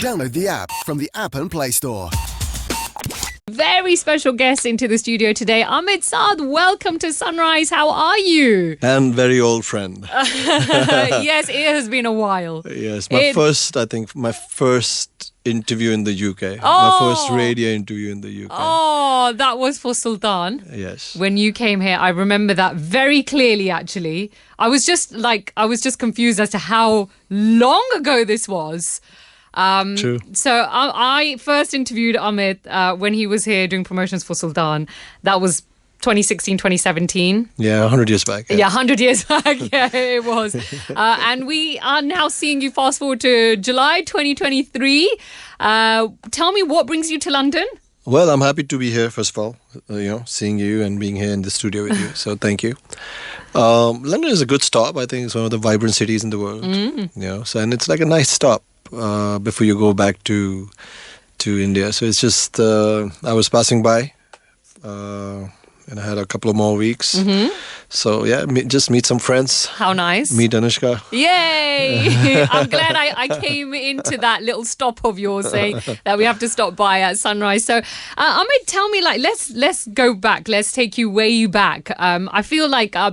Download the app from the App and Play Store. Very special guest into the studio today, Amit Sadh. Welcome to Sunrise. How are you? And very old friend. Yes, it has been a while. Yes, my first interview in the UK. My first radio interview in the UK. Oh, that was for Sultan. Yes. When you came here, I remember that very clearly, actually. I was just confused as to how long ago this was. True. So I first interviewed Amit when he was here doing promotions for Sultan. That was 2016, 2017. Yeah, 100 years back. Yeah, 100 years back. Yeah, it was. And we are now seeing you fast forward to July 2023. Tell me, what brings you to London? Well, I'm happy to be here, first of all, seeing you and being here in the studio with you. So thank you. London is a good stop. I think it's one of the vibrant cities in the world. And it's like a nice stop before you go back to India. So it's just, I was passing by and I had a couple of more weeks. So yeah, just meet some friends. How nice. Meet Anushka. Yay! I'm glad I came into that little stop of yours saying that we have to stop by at Sunrise. So Amit, tell me, let's go back. Let's take you way back. I feel like I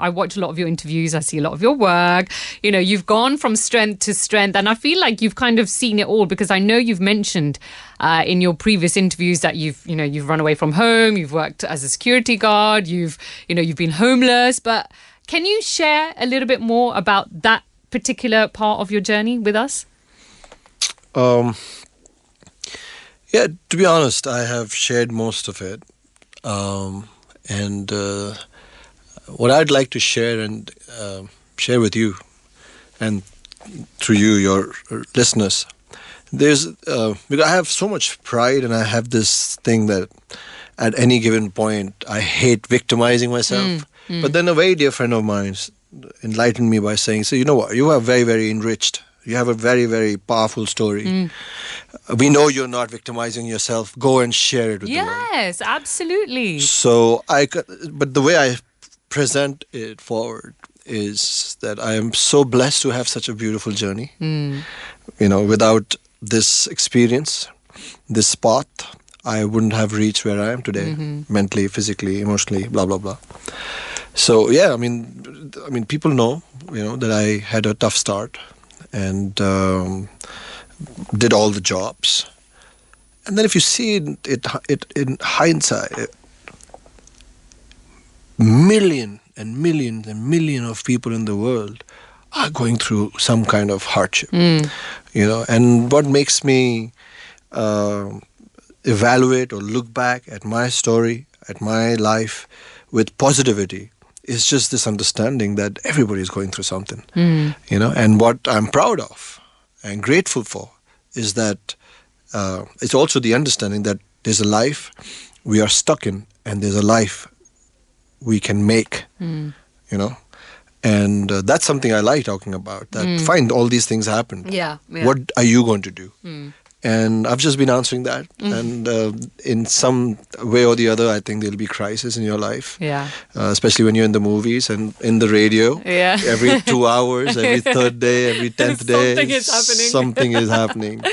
watch a lot of your interviews. I see a lot of your work. You've gone from strength to strength, and I feel like you've kind of seen it all, because I know you've mentioned in your previous interviews that you've run away from home, you've worked as a security guard, you've been homeless. But can you share a little bit more about that particular part of your journey with us? Yeah, to be honest, I have shared most of it. And what I'd like to share with you and through you, your listeners, because I have so much pride, and I have this thing that at any given point I hate victimizing myself. But then a very dear friend of mine enlightened me by saying, so you know what, you are very, very enriched. You have a very, very powerful story. We know you're not victimizing yourself. Go and share it with the world. Yes, absolutely. So but the way I present it forward is that I am so blessed to have such a beautiful journey. Without this experience, this path, I wouldn't have reached where I am today, mentally, physically, emotionally, blah, blah, blah. So, yeah, I mean, people know, that I had a tough start and did all the jobs. And then if you see it in hindsight, millions and millions of people in the world are going through some kind of hardship, and what makes me evaluate or look back at my story, at my life with positivity is just this understanding that everybody is going through something, and what I'm proud of and grateful for is that it's also the understanding that there's a life we are stuck in and there's a life we can make, and that's something I like talking about, that find all these things happen. Yeah. What are you going to do? And I've just been answering that. And in some way or the other, I think there'll be crisis in your life. Yeah. Especially when you're in the movies and in the radio. Yeah. Every 2 hours, every third day, every 10th day. Something is happening.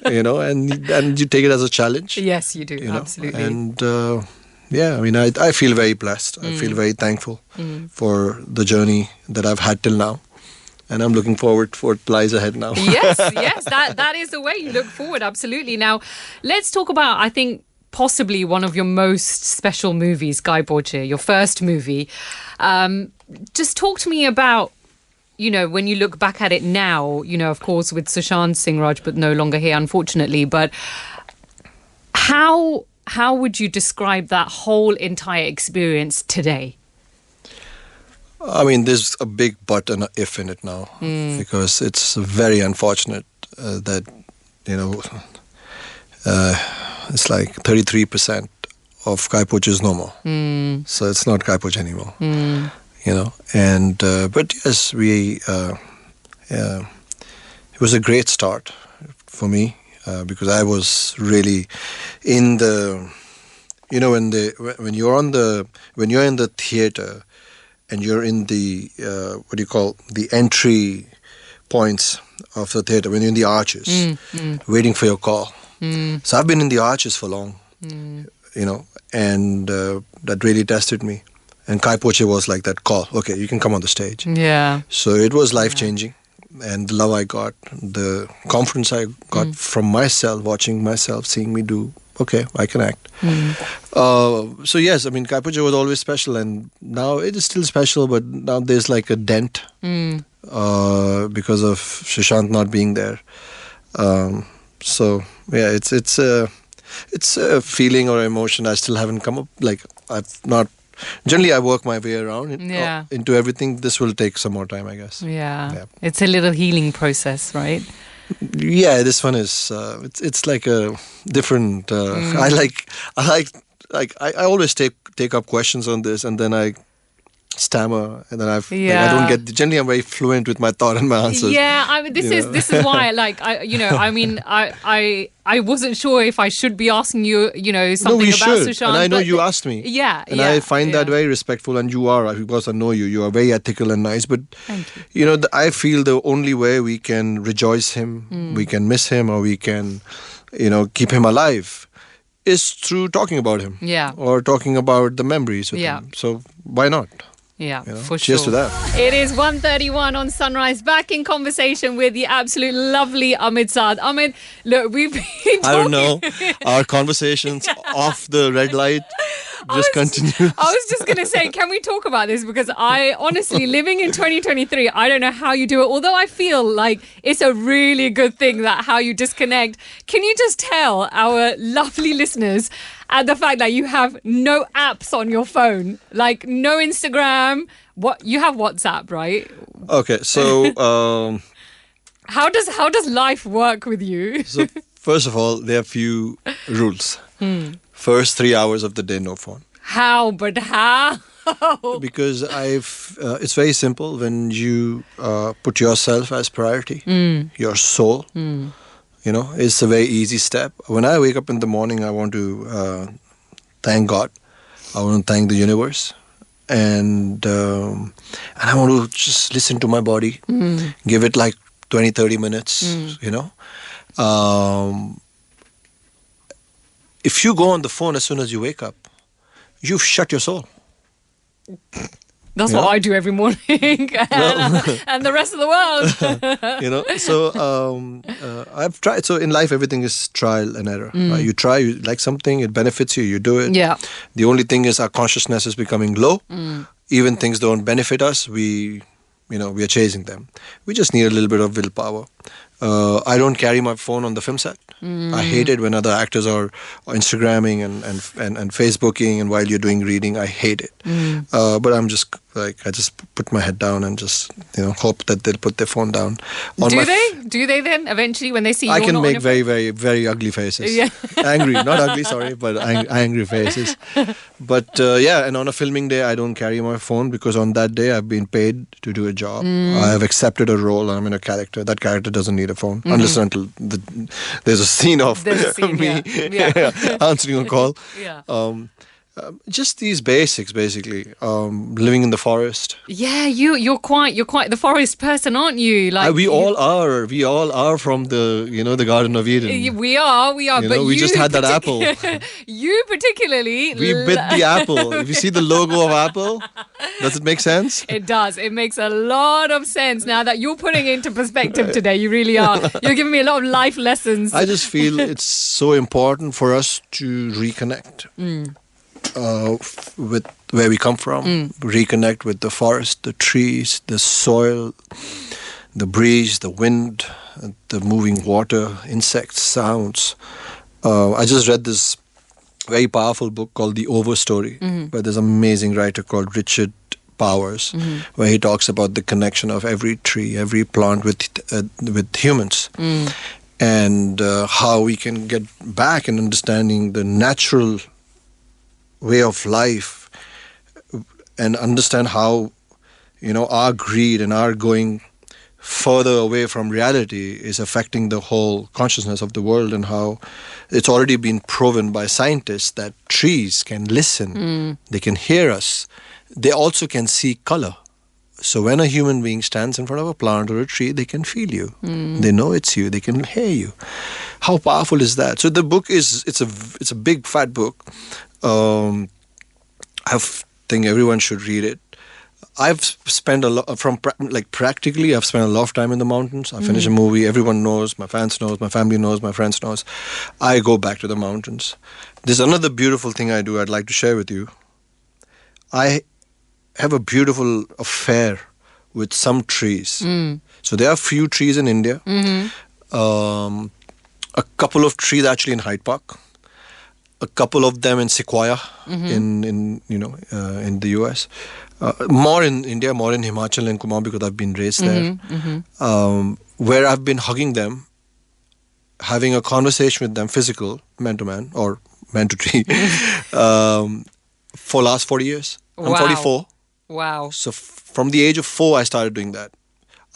And you take it as a challenge. Yes, you do. Absolutely. And I feel very blessed. I feel very thankful for the journey that I've had till now. And I'm looking forward to what lies ahead now. Yes, that is the way you look forward, absolutely. Now, let's talk about, I think, possibly one of your most special movies, Guy Boche, your first movie. Just talk to me about, when you look back at it now, of course, with Sushant Singh Rajput no longer here, unfortunately, but how would you describe that whole entire experience today? I mean, there's a big but and an if in it now, because it's very unfortunate that, it's like 33% of Kai Poch is no more. So it's not Kai Poch anymore, And, but yes, it was a great start for me because I was really in the, when you're in the theater, and you're in the, the entry points of the theatre, when you're in the arches, waiting for your call. So I've been in the arches for long, and that really tested me. And Kai Poche was like that call. Okay, you can come on the stage. Yeah. So it was life-changing. And the love I got, the confidence I got from myself, watching myself, seeing me do, okay, I can act. So yes, I mean, Kai Poche was always special, and now it is still special, but now there's like a dent because of Sushant not being there. So yeah, it's a feeling or emotion I still haven't come up. Like I've not. Generally, I work my way around into everything. This will take some more time, I guess. Yeah. It's a little healing process, right? Yeah, this one is. It's like a different. I always take up questions on this, and then I stammer, and then I don't get. Generally, I'm very fluent with my thought and my answers. Yeah, I mean, this is why, like, I wasn't sure if I should be asking you, something about Sushant. And I know you asked me. Yeah, and I find that very respectful, and you are, because I know you. You are very ethical and nice. But thank you. I feel the only way we can rejoice him, we can miss him, or we can, keep him alive, is through talking about him. Yeah. Or talking about the memories with him. So why not? Yeah, for Cheers sure. to that. It is 1:31 on Sunrise. Back in conversation with the absolute lovely Amit Sadh. Amit, look, we've been talking. I don't know. Our conversations off the red light just continue. I was just going to say, can we talk about this? Because I honestly, living in 2023, I don't know how you do it. Although I feel like it's a really good thing that how you disconnect. Can you just tell our lovely listeners the fact that you have no apps on your phone, like no Instagram? What you have WhatsApp, right? Okay, so how does life work with you? So first of all, there are few rules. First 3 hours of the day, no phone. How? But how? Because it's very simple. When you put yourself as priority, your soul, it's a very easy step. When I wake up in the morning, I want to thank God. I want to thank the universe. And I want to just listen to my body, give it like 20, 30 minutes, If you go on the phone as soon as you wake up, you've shut your soul. That's what I do every morning, and the rest of the world. So I've tried. So in life, everything is trial and error. You try, you like something, it benefits you, you do it. Yeah. The only thing is our consciousness is becoming low. Even things don't benefit us, we are chasing them. We just need a little bit of willpower. I don't carry my phone on the film set. I hate it when other actors are Instagramming and Facebooking, and while you're doing reading, I hate it. But I'm just I just put my head down and just hope that they'll put their phone down. Do they then eventually when they see you? I can make very, very, very ugly faces. Yeah. Angry, not ugly, sorry, but angry faces. But and on a filming day, I don't carry my phone because on that day I've been paid to do a job. I have accepted a role. I'm in a character. That character doesn't need a phone unless and until there's a scene of me answering a call. Just these basics, basically. Living in the forest. Yeah, you're quite the forest person, aren't you? Like we all are. We all are from the the Garden of Eden. We are. But we just had that apple. You particularly. We bit the apple. If you see the logo of Apple, does it make sense? It does. It makes a lot of sense now that you're putting it into perspective today. You really are. You're giving me a lot of life lessons. I just feel it's so important for us to reconnect. With where we come from, reconnect with the forest, the trees, the soil, the breeze, the wind, the moving water, insects, sounds. I just read this very powerful book called The Overstory, by this amazing writer called Richard Powers, where he talks about the connection of every tree, every plant with humans. And how we can get back in understanding the natural way of life and understand how our greed and our going further away from reality is affecting the whole consciousness of the world, and how it's already been proven by scientists that trees can listen, they can hear us, they also can see color. So when a human being stands in front of a plant or a tree, they can feel you. They know it's you. They can hear you. How powerful is that? So the book it's a big fat book. I think everyone should read it. I've spent a lot practically. I've spent a lot of time in the mountains. I finish a movie. Everyone knows. My fans knows. My family knows. My friends knows. I go back to the mountains. There's another beautiful thing I do. I'd like to share with you. I have a beautiful affair with some trees. So there are few trees in India. A couple of trees actually in Hyde Park. A couple of them in Sequoia in the US. More in India, more in Himachal and Kumaon because I've been raised there. Where I've been hugging them, having a conversation with them, physical, man to man or man to tree, for last 40 years. I'm 44. Wow. So from the age of 4, I started doing that.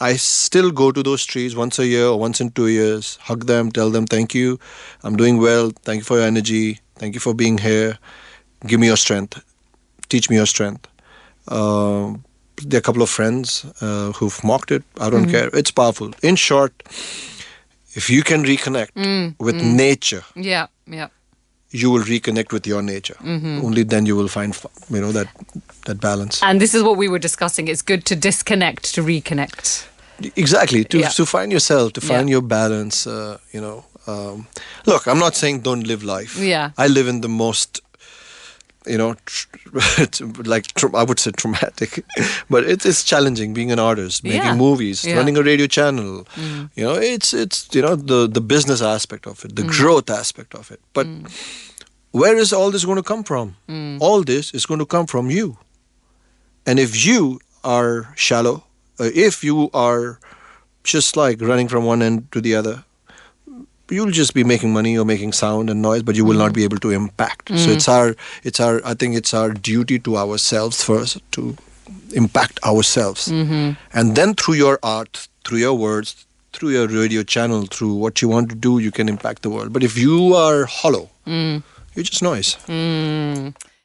I still go to those trees once a year or once in 2 years, hug them, tell them thank you, I'm doing well, thank you for your energy, thank you for being here, give me your strength, teach me your strength. There are a couple of friends who've mocked it. I don't care. It's powerful. In short, if you can reconnect with nature, you will reconnect with your nature. Only then you will find, that balance. And this is what we were discussing. It's good to disconnect to reconnect. Exactly. To find yourself, to find your balance. Look, I'm not saying don't live life. Yeah. I live in the most, I would say traumatic, but it's challenging being an artist, making movies, running a radio channel. It's the business aspect of it, the growth aspect of it. But where is all this going to come from? All this is going to come from you. And if you are shallow, if you are just like running from one end to the other, you'll just be making money or making sound and noise, but you will not be able to impact. So I think it's our duty to ourselves first to impact ourselves. And then through your art, through your words, through your radio channel, through what you want to do, you can impact the world. But if you are hollow, you're just noise.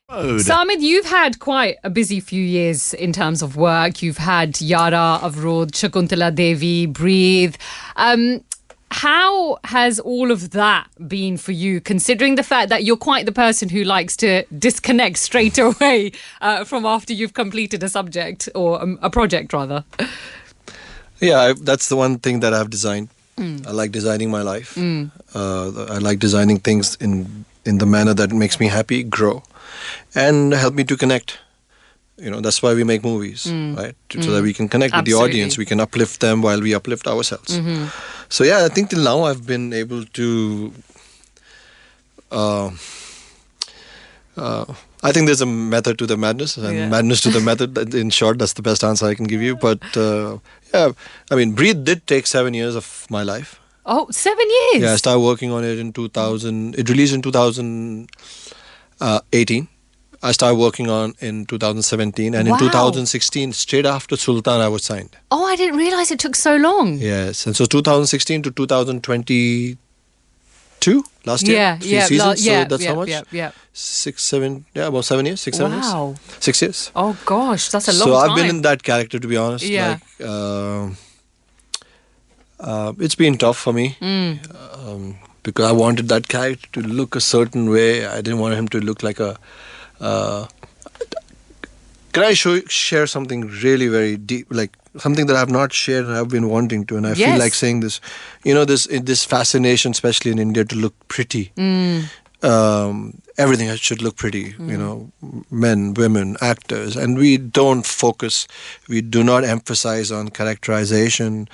So, Amit, you've had quite a busy few years in terms of work. You've had Yara, Avrod, Shakuntala Devi, Breathe. How has all of that been for you, considering the fact that you're quite the person who likes to disconnect straight away from after you've completed a subject or a project, rather? Yeah, that's the one thing that I've designed. I like designing my life. I like designing things in the manner that makes me happy, grow, and help me to connect. That's why we make movies, right? So that we can connect with the audience. We can uplift them while we uplift ourselves. So yeah, I think till now I've been able to... I think there's a method to the madness and madness to the method. In short, that's the best answer I can give you. But Breathe did take 7 years of my life. Oh, 7 years? Yeah, I started working on it in 2000. It released in 2018. I started working on in 2017, and in 2016, straight after Sultan, I was signed. Oh, I didn't realize it took so long. Yes, and so 2016 to 2022, last year, 3 seasons. So that's how much? Yeah. 6, 7, about 7 years, 6, 7 years. Wow. 6 years. Oh gosh, that's a long time. So time. I've been in that character, to be honest. Yeah. It's been tough for me. Because I wanted that character to look a certain way. I didn't want him to look like a... can I share something really very deep, like something that I've not shared and I've been wanting to, and I feel like saying this. This fascination, especially in India, to look pretty. Everything should look pretty. Men, women, actors, and we don't focus. We do not emphasize on characterization.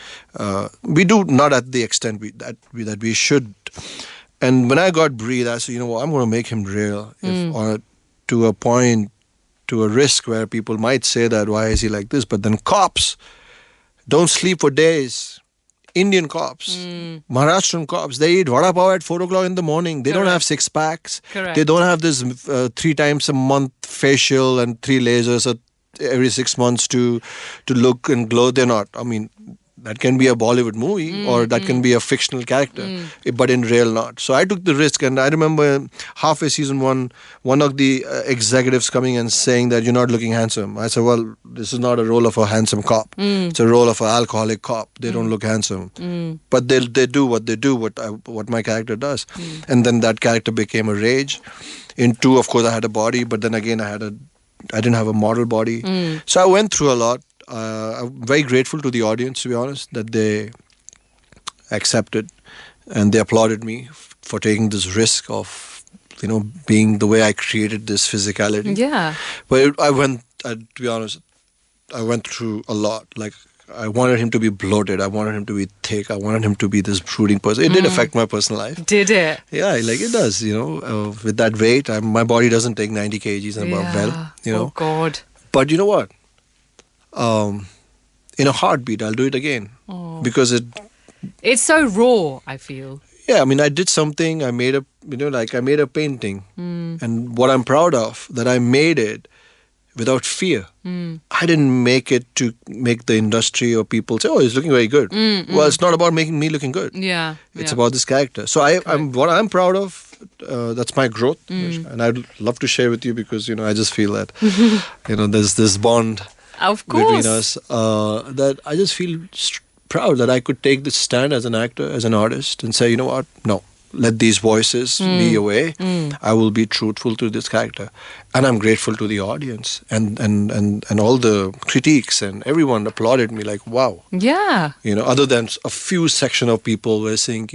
We do not at the extent that we should. And when I got Breathe, I said, I'm going to make him real. To a point, to a risk where people might say that, why is he like this? But then cops don't sleep for days. Indian cops, Maharashtrian cops, they eat vada pav at 4 o'clock in the morning. They don't have 6 packs. Correct. They don't have this 3 times a month facial and 3 lasers every 6 months to look and glow. They're not. That can be a Bollywood movie or that can be a fictional character, but in real not. So I took the risk, and I remember halfway season one of the executives coming and saying that you're not looking handsome. I said, well, this is not a role of a handsome cop. It's a role of an alcoholic cop. They don't look handsome, but they do what they do, what my character does. And then that character became a rage. In 2, of course, I had a body, but then again, I didn't have a model body. So I went through a lot. I'm very grateful to the audience, to be honest, that they accepted and they applauded me for taking this risk of, being the way I created this physicality. Yeah. But to be honest, I went through a lot. Like, I wanted him to be bloated. I wanted him to be thick. I wanted him to be this brooding person. It did affect my personal life. Did it? Yeah, like it does, with that weight. My body doesn't take 90 kgs and above well, Oh, God. But you know what? In a heartbeat, I'll do it again. Because it's so raw, I feel. Yeah, I mean, I did something. I made I made a painting. And what I'm proud of, that I made it without fear. I didn't make it to make the industry or people say, oh, he's looking very good. Well, it's not about making me looking good. Yeah. It's about this character. So what I'm proud of, that's my growth. And I'd love to share with you because, I just feel that, there's this bond of course. between us that I just feel proud that I could take this stand as an actor, as an artist, and say, you know what? No, let these voices be away. I will be truthful to this character, and I'm grateful to the audience and all the critiques, and everyone applauded me like, wow. Yeah. Other than a few section of people were saying,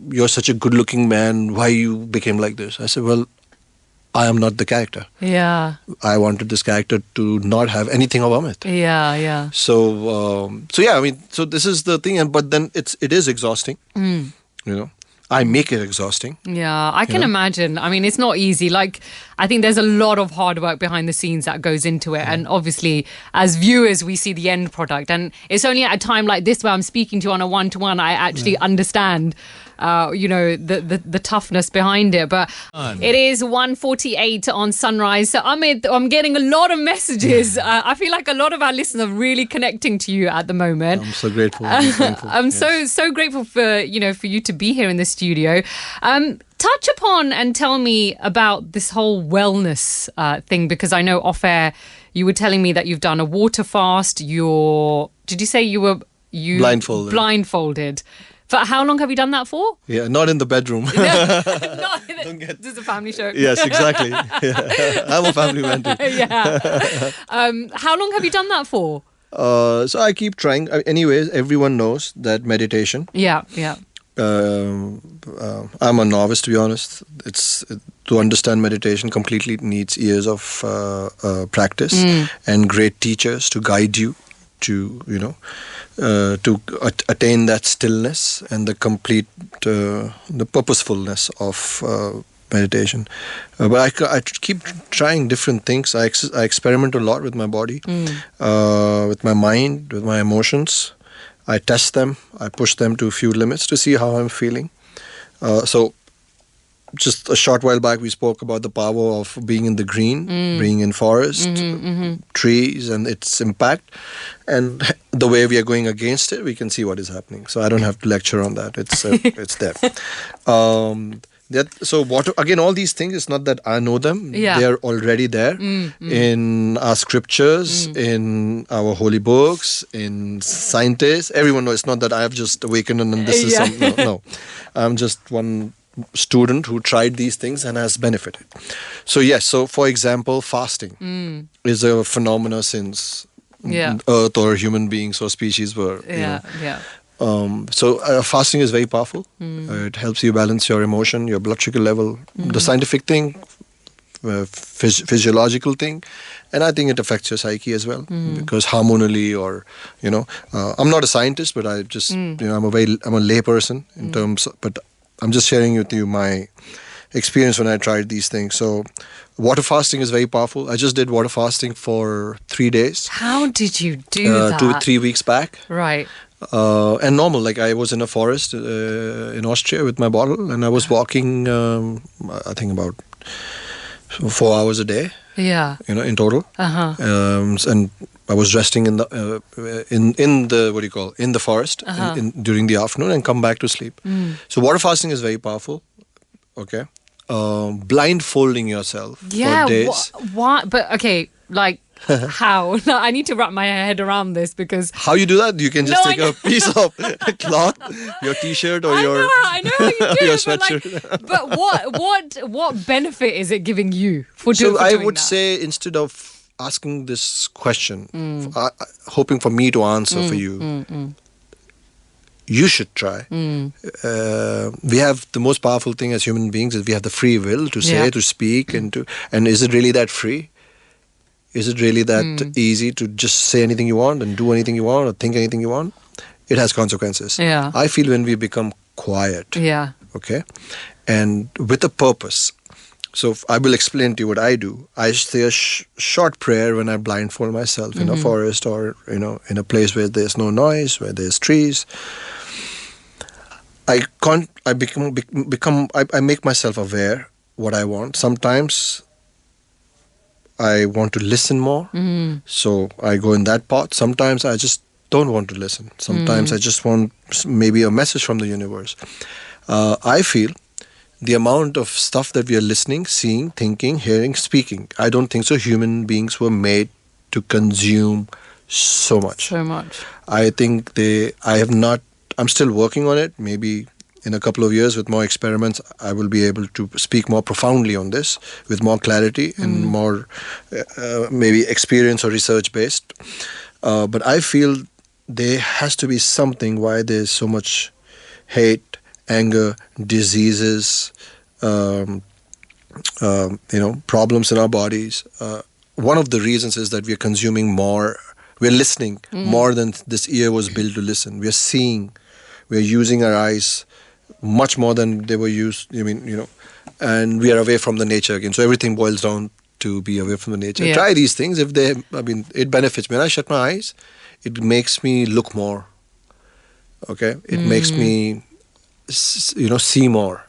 you're such a good-looking man. Why you became like this? I said, well, I am not the character. Yeah. I wanted this character to not have anything of Amit. Yeah. So yeah, I mean, so this is the thing, but then it is exhausting. I make it exhausting. Yeah, I can imagine. I mean, it's not easy. Like, I think there's a lot of hard work behind the scenes that goes into it. And obviously, as viewers, we see the end product. And it's only at a time like this where I'm speaking to you on a one-to-one, I actually understand, the toughness behind it. But it is 1:48 on Sunrise. So Amit, I'm getting a lot of messages. I feel like a lot of our listeners are really connecting to you at the moment. I'm so grateful. I'm so grateful for you to be here in the studio. Touch upon and tell me about this whole wellness thing, because I know off air you were telling me that you've done a water fast. Did you say you were blindfolded? For how long have you done that for? Yeah, not in the bedroom. This is a family show. Yes, exactly. Yeah. I'm a family man too. Yeah. How long have you done that for? So I keep trying. Anyways, everyone knows that meditation. Yeah. I'm a novice, to be honest. To understand meditation completely needs years of practice and great teachers to guide you to attain that stillness and the complete the purposefulness of meditation. But I keep trying different things. I experiment a lot with my body, with my mind, with my emotions. I test them. I push them to a few limits to see how I'm feeling. So just a short while back, we spoke about the power of being in the green, being in forest, trees, and its impact. And the way we are going against it, we can see what is happening. So I don't have to lecture on that. It's there. So water, again, all these things, it's not that I know them. Yeah. They are already there in our scriptures, in our holy books, in scientists. Everyone knows. It's not that I have just awakened and this is something. No. I'm just one student who tried these things and has benefited. So yes, so for example, fasting is a phenomena since Earth or human beings or species were. So fasting is very powerful. It helps you balance your emotion, your blood sugar level, the scientific thing, physiological thing, and I think it affects your psyche as well because hormonally, or I'm not a scientist, but I just I'm a lay person in terms, but I'm just sharing with you my experience when I tried these things. So water fasting is very powerful. I just did water fasting for 3 days. How did you do that? 2-3 weeks back. Right. And normal, like I was in a forest in Austria with my bottle, and I was walking, I think about 4 hours a day. Yeah. in total. And I was resting in the what do you call, in the forest during the afternoon and come back to sleep. So water fasting is very powerful. Okay, blindfolding yourself for days. What? But okay, like how? No, I need to wrap my head around this because how you do that? You can just take a piece of cloth, your T-shirt or I know how you do your it, sweatshirt. but what benefit is it giving you for doing? So for I doing would that? say, instead of asking this question, hoping for me to answer for you, you should try. We have the most powerful thing as human beings is we have the free will to say, to speak, and is it really that free? Is it really that easy to just say anything you want and do anything you want or think anything you want? It has consequences. Yeah. I feel when we become quiet, okay, and with a purpose. So I will explain to you what I do. I say a short prayer when I blindfold myself in a forest or in a place where there's no noise, where there's trees. I make myself aware what I want. Sometimes I want to listen more, so I go in that path. Sometimes I just don't want to listen. Sometimes I just want maybe a message from the universe. I feel the amount of stuff that we are listening, seeing, thinking, hearing, speaking, I don't think so. Human beings were made to consume so much. So much. I think I'm still working on it. Maybe in a couple of years with more experiments, I will be able to speak more profoundly on this with more clarity and more maybe experience or research based. But I feel there has to be something why there's so much hate, anger, diseases, problems in our bodies. One of the reasons is that we are consuming more. We're listening more than this ear was built to listen. We're seeing. We're using our eyes much more than they were used. And we are away from the nature again. So everything boils down to be away from the nature. Yeah. Try these things. It benefits me. When I shut my eyes, it makes me look more. Okay? It makes me, see more.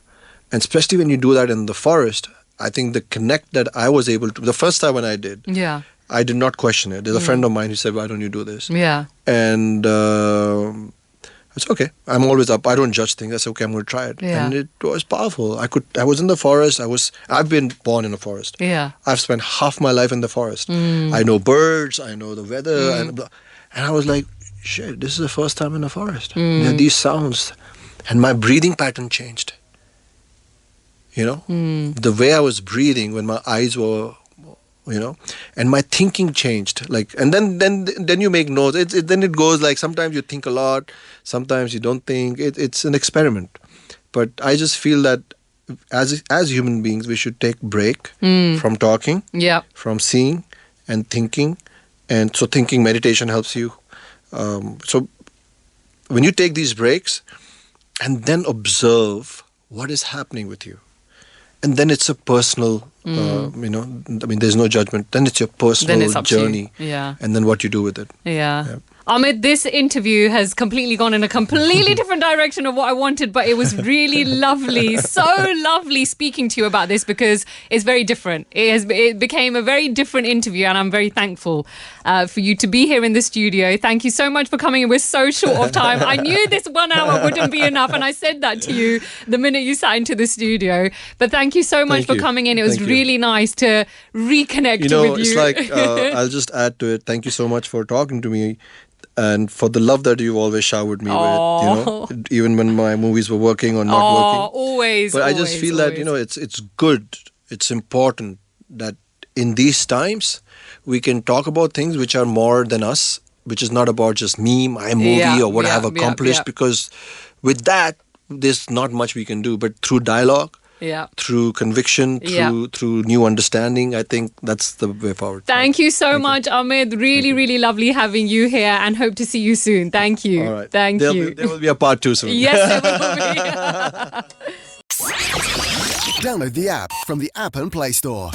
And especially when you do that in the forest, I think the connect that I was able to, the first time when I did, I did not question it. There's a friend of mine who said, why don't you do this? Yeah. And it's okay. I'm always up. I don't judge things. I said, okay, I'm going to try it. Yeah. And it was powerful. I was in the forest. I've been born in a forest. Yeah. I've spent half my life in the forest. I know birds. I know the weather. And I was like, shit, this is the first time in the forest. There are these sounds. And my breathing pattern changed. The way I was breathing when my eyes were, and my thinking changed. And then you make notes. Then it goes like sometimes you think a lot, sometimes you don't think. It's an experiment. But I just feel that as human beings, we should take break from talking, from seeing and thinking. And so thinking meditation helps you. So when you take these breaks and then observe what is happening with you. And then it's a personal, there's no judgment. Then it's your personal journey. Yeah. And then what you do with it. Yeah. Amit, this interview has completely gone in a completely different direction of what I wanted, but it was really lovely, so lovely speaking to you about this because it's very different. It became a very different interview, and I'm very thankful for you to be here in the studio. Thank you so much for coming in. We're so short of time. I knew this 1 hour wouldn't be enough, and I said that to you the minute you sat into the studio. But thank you so much for coming in. It was really nice to reconnect with you. It's like, I'll just add to it. Thank you so much for talking to me. And for the love that you've always showered me with, even when my movies were working or not working. Always. But I just feel that, it's good, it's important that in these times, we can talk about things which are more than us, which is not about just me, my movie or what I have accomplished. Because with that, there's not much we can do. But through dialogue, through conviction, through new understanding, I think that's the way forward. Thank you so much, Amit. Really, really lovely having you here and hope to see you soon. Thank you. All right. Thank you. There will be a part 2 soon. Yes, there will be. Download the app from the App and Play Store.